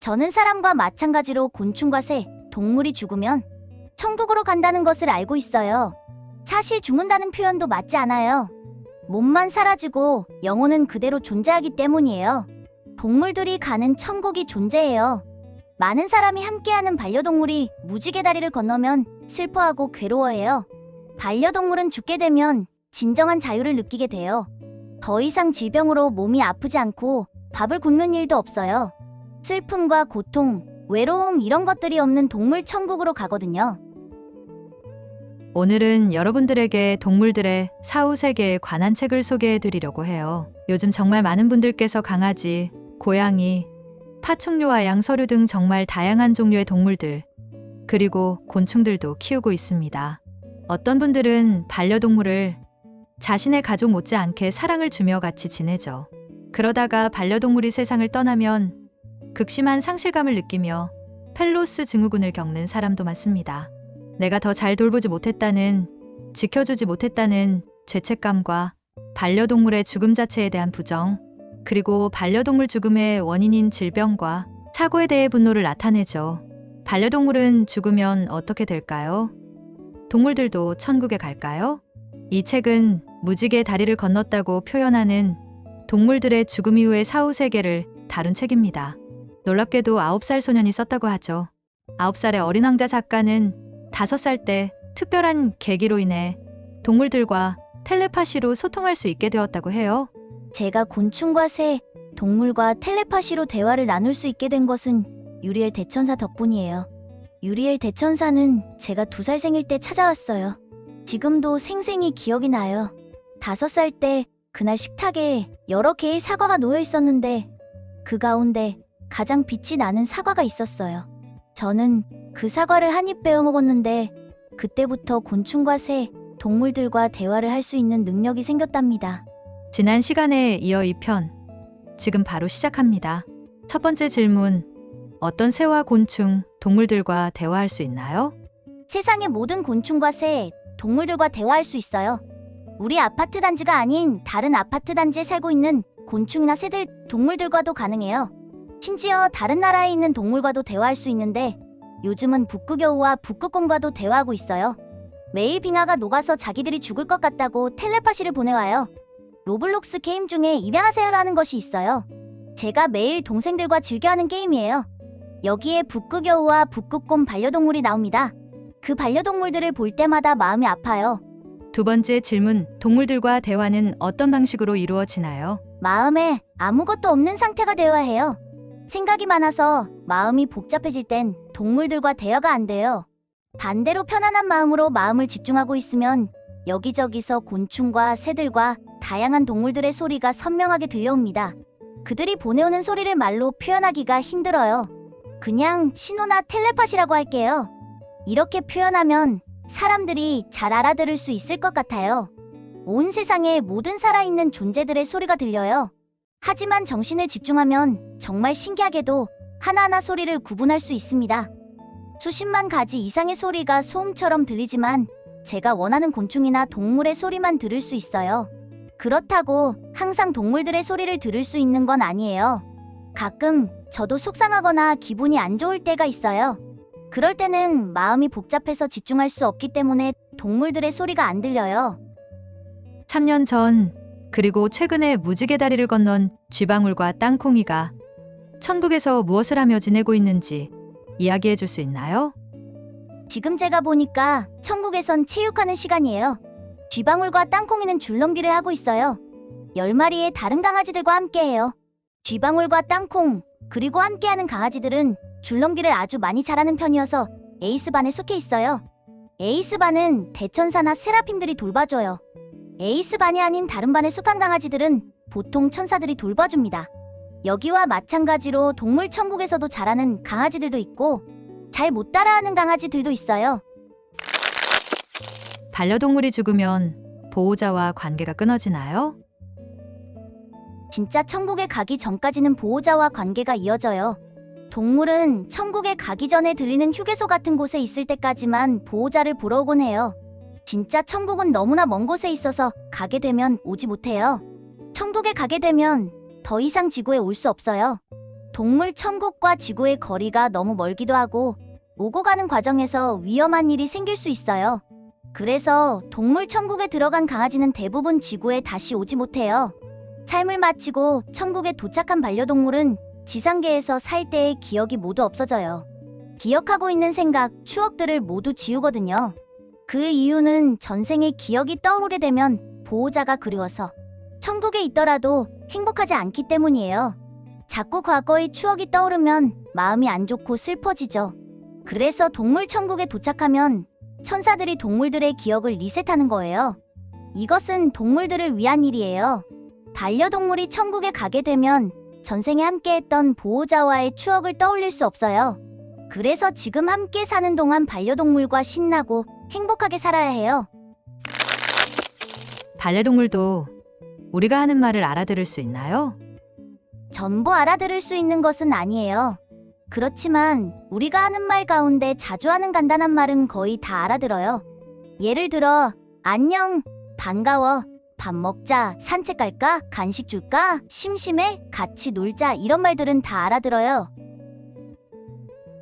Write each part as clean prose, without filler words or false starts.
저는 사람과 마찬가지로 곤충과 새, 동물이 죽으면 천국으로 간다는 것을 알고 있어요. 사실 죽는다는 표현도 맞지 않아요. 몸만 사라지고 영혼은 그대로 존재하기 때문이에요. 동물들이 가는 천국이 존재해요. 많은 사람이 함께하는 반려동물이 무지개 다리를 건너면 슬퍼하고 괴로워해요. 반려동물은 죽게 되면 진정한 자유를 느끼게 돼요. 더 이상 질병으로 몸이 아프지 않고 밥을 굶는 일도 없어요. 슬픔과 고통, 외로움 이런 것들이 없는 동물 천국으로 가거든요. 오늘은 여러분들에게 동물들의 사후세계에 관한 책을 소개해 드리려고 해요. 요즘 정말 많은 분들께서 강아지, 고양이, 파충류와 양서류 등 정말 다양한 종류의 동물들, 그리고 곤충들도 키우고 있습니다. 어떤 분들은 반려동물을 자신의 가족 못지않게 사랑을 주며 같이 지내죠. 그러다가 반려동물이 세상을 떠나면 극심한 상실감을 느끼며 펠로스 증후군을 겪는 사람도 많습니다. 내가 더 잘 돌보지 못했다는, 지켜주지 못했다는 죄책감과 반려동물의 죽음 자체에 대한 부정, 그리고 반려동물 죽음의 원인인 질병과 사고에 대해 분노를 나타내죠. 반려동물은 죽으면 어떻게 될까요? 동물들도 천국에 갈까요? 이 책은 무지개 다리를 건넜다고 표현하는 동물들의 죽음 이후의 사후세계를 다룬 책입니다. 놀랍게도 9살 소년이 썼다고 하죠. 9살의 어린 왕자 작가는 5살 때 특별한 계기로 인해 동물들과 텔레파시로 소통할 수 있게 되었다고 해요. 제가 곤충과 새, 동물과 텔레파시로 대화를 나눌 수 있게 된 것은 유리엘 대천사 덕분이에요. 유리엘 대천사는 제가 2살 생일 때 찾아왔어요. 지금도 생생히 기억이 나요. 5살 때 그날 식탁에 여러 개의 사과가 놓여 있었는데 그 가운데 가장 빛이 나는 사과가 있었어요. 저는 그 사과를 한 입 베어 먹었는데 그때부터 곤충과 새, 동물들과 대화를 할 수 있는 능력이 생겼답니다. 지난 시간에 이어 2편, 지금 바로 시작합니다. 첫 번째 질문, 어떤 새와 곤충, 동물들과 대화할 수 있나요? 세상의 모든 곤충과 새, 동물들과 대화할 수 있어요. 우리 아파트 단지가 아닌 다른 아파트 단지에 살고 있는 곤충이나 새들, 동물들과도 가능해요. 심지어 다른 나라에 있는 동물과도 대화할 수 있는데 요즘은 북극여우와 북극곰과도 대화하고 있어요. 매일 빙하가 녹아서 자기들이 죽을 것 같다고 텔레파시를 보내와요. 로블록스 게임 중에 입양하세요라는 것이 있어요. 제가 매일 동생들과 즐겨하는 게임이에요. 여기에 북극여우와 북극곰 반려동물이 나옵니다. 그 반려동물들을 볼 때마다 마음이 아파요. 두 번째 질문, 동물들과 대화는 어떤 방식으로 이루어지나요? 마음에 아무것도 없는 상태가 되어야 해요. 생각이 많아서 마음이 복잡해질 땐 동물들과 대화가 안 돼요. 반대로 편안한 마음으로 마음을 집중하고 있으면 여기저기서 곤충과 새들과 다양한 동물들의 소리가 선명하게 들려옵니다. 그들이 보내오는 소리를 말로 표현하기가 힘들어요. 그냥 신호나 텔레파시라고 할게요. 이렇게 표현하면 사람들이 잘 알아들을 수 있을 것 같아요. 온 세상의 모든 살아있는 존재들의 소리가 들려요. 하지만 정신을 집중하면 정말 신기하게도 하나하나 소리를 구분할 수 있습니다. 수십만 가지 이상의 소리가 소음처럼 들리지만 제가 원하는 곤충이나 동물의 소리만 들을 수 있어요. 그렇다고 항상 동물들의 소리를 들을 수 있는 건 아니에요. 가끔 저도 속상하거나 기분이 안 좋을 때가 있어요. 그럴 때는 마음이 복잡해서 집중할 수 없기 때문에 동물들의 소리가 안 들려요. 3년 전, 그리고 최근에 무지개 다리를 건넌 쥐방울과 땅콩이가 천국에서 무엇을 하며 지내고 있는지 이야기해 줄 수 있나요? 지금 제가 보니까 천국에선 체육하는 시간이에요. 쥐방울과 땅콩이는 줄넘기를 하고 있어요. 10마리의 다른 강아지들과 함께해요. 쥐방울과 땅콩, 그리고 함께하는 강아지들은 줄넘기를 아주 많이 잘하는 편이어서 에이스반에 속해 있어요. 에이스반은 대천사나 세라핌들이 돌봐줘요. 에이스반이 아닌 다른 반에 속한 강아지들은 보통 천사들이 돌봐줍니다. 여기와 마찬가지로 동물 천국에서도 잘하는 강아지들도 있고 잘 못 따라하는 강아지들도 있어요. 반려동물이 죽으면 보호자와 관계가 끊어지나요? 진짜 천국에 가기 전까지는 보호자와 관계가 이어져요. 동물은 천국에 가기 전에 들리는 휴게소 같은 곳에 있을 때까지만 보호자를 보러 오곤 해요. 진짜 천국은 너무나 먼 곳에 있어서 가게 되면 오지 못해요. 천국에 가게 되면 더 이상 지구에 올 수 없어요. 동물 천국과 지구의 거리가 너무 멀기도 하고 오고 가는 과정에서 위험한 일이 생길 수 있어요. 그래서 동물 천국에 들어간 강아지는 대부분 지구에 다시 오지 못해요. 삶을 마치고 천국에 도착한 반려동물은 지상계에서 살 때의 기억이 모두 없어져요. 기억하고 있는 생각, 추억들을 모두 지우거든요. 그 이유는 전생의 기억이 떠오르게 되면 보호자가 그리워서 천국에 있더라도 행복하지 않기 때문이에요. 자꾸 과거의 추억이 떠오르면 마음이 안 좋고 슬퍼지죠. 그래서 동물 천국에 도착하면 천사들이 동물들의 기억을 리셋하는 거예요. 이것은 동물들을 위한 일이에요. 반려동물이 천국에 가게 되면 전생에 함께했던 보호자와의 추억을 떠올릴 수 없어요. 그래서 지금 함께 사는 동안 반려동물과 신나고 행복하게 살아야 해요. 반려동물도 우리가 하는 말을 알아들을 수 있나요? 전부 알아들을 수 있는 것은 아니에요. 그렇지만 우리가 하는 말 가운데 자주 하는 간단한 말은 거의 다 알아들어요. 예를 들어 안녕, 반가워, 밥 먹자, 산책 갈까, 간식 줄까, 심심해, 같이 놀자 이런 말들은 다 알아들어요.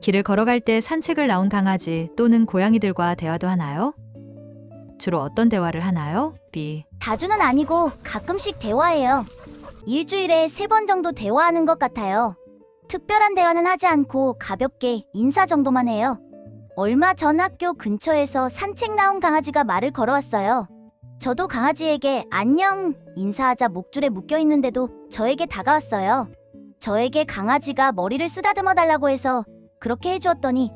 길을 걸어갈 때 산책을 나온 강아지 또는 고양이들과 대화도 하나요? 주로 어떤 대화를 하나요? B. 자주는 아니고 가끔씩 대화해요. 일주일에 3번 정도 대화하는 것 같아요. 특별한 대화는 하지 않고 가볍게 인사 정도만 해요. 얼마 전 학교 근처에서 산책 나온 강아지가 말을 걸어왔어요. 저도 강아지에게 안녕 인사하자 목줄에 묶여 있는데도 저에게 다가왔어요. 저에게 강아지가 머리를 쓰다듬어 달라고 해서 그렇게 해주었더니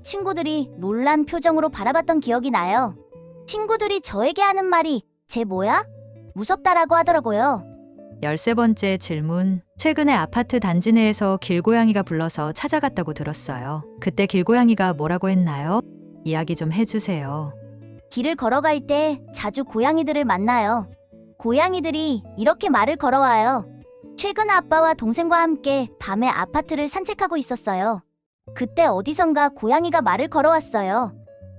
친구들이 놀란 표정으로 바라봤던 기억이 나요. 친구들이 저에게 하는 말이 쟤 뭐야? 무섭다라고 하더라고요. 13번째 질문. 최근에 아파트 단지 내에서 길고양이가 불러서 찾아갔다고 들었어요. 그때 길고양이가 뭐라고 했나요? 이야기 좀 해주세요. 길을 걸어갈 때 자주 고양이들을 만나요. 고양이들이 이렇게 말을 걸어와요. 최근 아빠와 동생과 함께 밤에 아파트를 산책하고 있었어요. 그때 어디선가 고양이가 말을 걸어왔어요.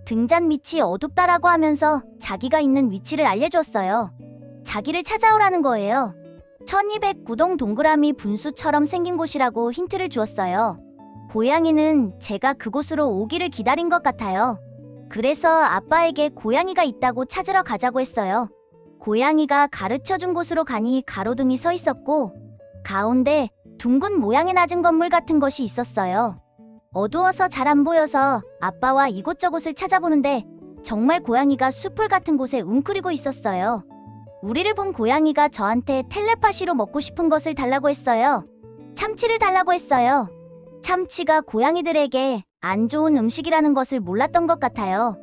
등잔 밑이 어둡다라고 하면서 자기가 있는 위치를 알려줬어요. 자기를 찾아오라는 거예요. 1209동 동그라미 분수처럼 생긴 곳이라고 힌트를 주었어요. 고양이는 제가 그곳으로 오기를 기다린 것 같아요. 그래서 아빠에게 고양이가 있다고 찾으러 가자고 했어요. 고양이가 가르쳐준 곳으로 가니 가로등이 서 있었고 가운데 둥근 모양의 낮은 건물 같은 것이 있었어요. 어두워서 잘 안 보여서 아빠와 이곳저곳을 찾아보는데 정말 고양이가 숲풀 같은 곳에 웅크리고 있었어요. 우리를 본 고양이가 저한테 텔레파시로 먹고 싶은 것을 달라고 했어요. 참치를 달라고 했어요. 참치가 고양이들에게 안 좋은 음식이라는 것을 몰랐던 것 같아요.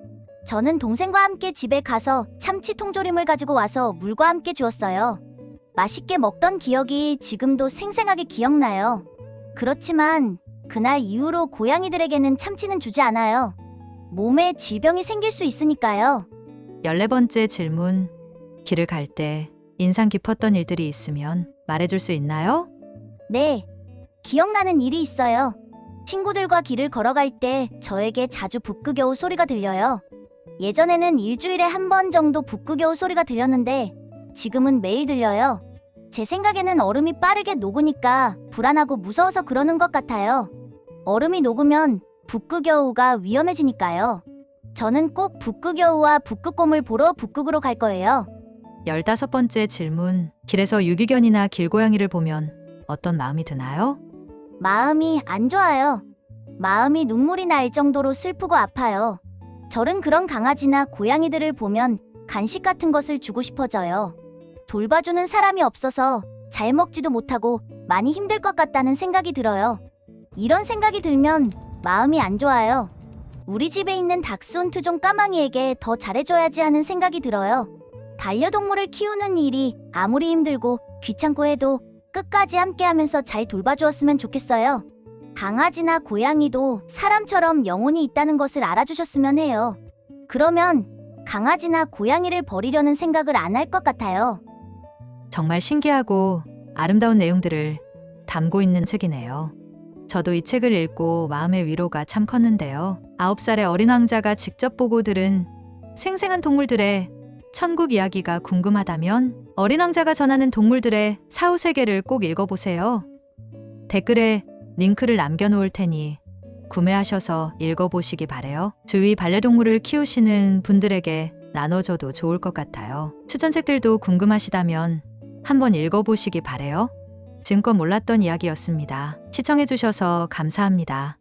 저는 동생과 함께 집에 가서 참치 통조림을 가지고 와서 물과 함께 주었어요. 맛있게 먹던 기억이 지금도 생생하게 기억나요. 그렇지만 그날 이후로 고양이들에게는 참치는 주지 않아요. 몸에 질병이 생길 수 있으니까요. 14번째 질문. 길을 갈 때 인상 깊었던 일들이 있으면 말해줄 수 있나요? 네, 기억나는 일이 있어요. 친구들과 길을 걸어갈 때 저에게 자주 북극여우 소리가 들려요. 예전에는 일주일에 한 번 정도 북극여우 소리가 들렸는데 지금은 매일 들려요. 제 생각에는 얼음이 빠르게 녹으니까 불안하고 무서워서 그러는 것 같아요. 얼음이 녹으면 북극여우가 위험해지니까요. 저는 꼭 북극여우와 북극곰을 보러 북극으로 갈 거예요. 15번째 질문. 길에서 유기견이나 길고양이를 보면 어떤 마음이 드나요? 마음이 안 좋아요. 마음이 눈물이 날 정도로 슬프고 아파요. 저는 그런 강아지나 고양이들을 보면 간식 같은 것을 주고 싶어져요. 돌봐주는 사람이 없어서 잘 먹지도 못하고 많이 힘들 것 같다는 생각이 들어요. 이런 생각이 들면 마음이 안 좋아요. 우리 집에 있는 닥스훈트종 까망이에게 더 잘해줘야지 하는 생각이 들어요. 반려동물을 키우는 일이 아무리 힘들고 귀찮고 해도 끝까지 함께하면서 잘 돌봐주었으면 좋겠어요. 강아지나 고양이도 사람처럼 영혼이 있다는 것을 알아주셨으면 해요. 그러면 강아지나 고양이를 버리려는 생각을 안 할 것 같아요. 정말 신기하고 아름다운 내용들을 담고 있는 책이네요. 저도 이 책을 읽고 마음의 위로가 참 컸는데요. 9살의 어린 왕자가 직접 보고 들은 생생한 동물들의 천국 이야기가 궁금하다면 어린 왕자가 전하는 동물들의 사후 세계를 꼭 읽어보세요. 댓글에 링크를 남겨놓을 테니 구매하셔서 읽어보시기 바래요. 주위 반려동물을 키우시는 분들에게 나눠줘도 좋을 것 같아요. 추천책들도 궁금하시다면 한번 읽어보시기 바래요. 지금껏 몰랐던 이야기였습니다. 시청해주셔서 감사합니다.